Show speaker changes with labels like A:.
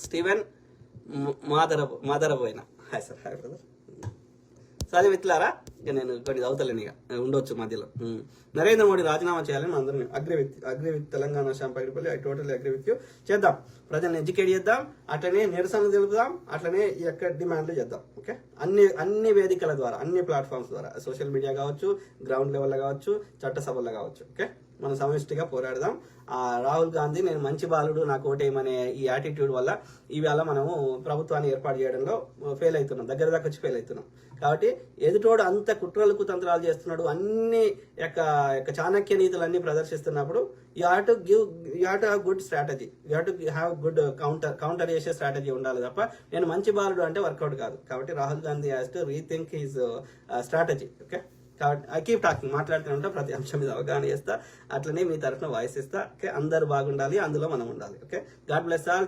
A: Steven Madaraboina. Hi sir. Hi brother. సరే మిత్రులారా, ఇక నేను కొన్ని చదువుతలేను, ఇక ఉండొచ్చు మధ్యలో. నరేంద్ర మోడీ రాజీనామా చేయాలని అందరం agree with Telangana Shampagiripalli. I total agree with you. చేద్దాం, ప్రజల్ని ఎడ్యుకేట్ చేద్దాం, అట్లనే నిరసన తెలుపుదాం, అట్లనే ఈ యొక్క డిమాండ్లు చేద్దాం. ఓకే, అన్ని వేదికల ద్వారా, అన్ని ప్లాట్ఫామ్స్ ద్వారా, సోషల్ మీడియా కావచ్చు, గ్రౌండ్ లెవెల్లో కావచ్చు, చట్టసభల్లో కావచ్చు. ఓకే, మనం సమిష్టిగా పోరాడదాం. రాహుల్ గాంధీ నేను మంచి బాలుడు నాకు ఓటేయమనే ఈ యాటిట్యూడ్ వల్ల ఈవేళ మనము ప్రభుత్వాన్ని ఏర్పాటు చేయడంలో ఫెయిల్ అవుతున్నాం, దగ్గర దాకా వచ్చి ఫెయిల్ అవుతున్నాం. కాబట్టి ఎదుటోడు అంత కుట్రలు కుతంత్రాలు చేస్తున్నాడు, అన్ని యొక్క చాణక్య నీతులన్నీ ప్రదర్శిస్తున్నప్పుడు you have to have good strategy, you have to have good counter చేసే స్ట్రాటజీ ఉండాలి తప్ప నేను మంచి బాలుడు అంటే వర్కౌట్ కాదు. కాబట్టి Rahul Gandhi has to rethink his strategy. Okay, కాబట్టి ఐ కీప్ టాకింగ్, మాట్లాడుతూ ఉంటా, ప్రతి అంశం మీద అవగాహన చేస్తా, అట్లనే మీ తరఫున వాయిస్ ఇస్తా. ఓకే, అందరూ బాగుండాలి, అందులో మనం ఉండాలి. Okay, God bless all.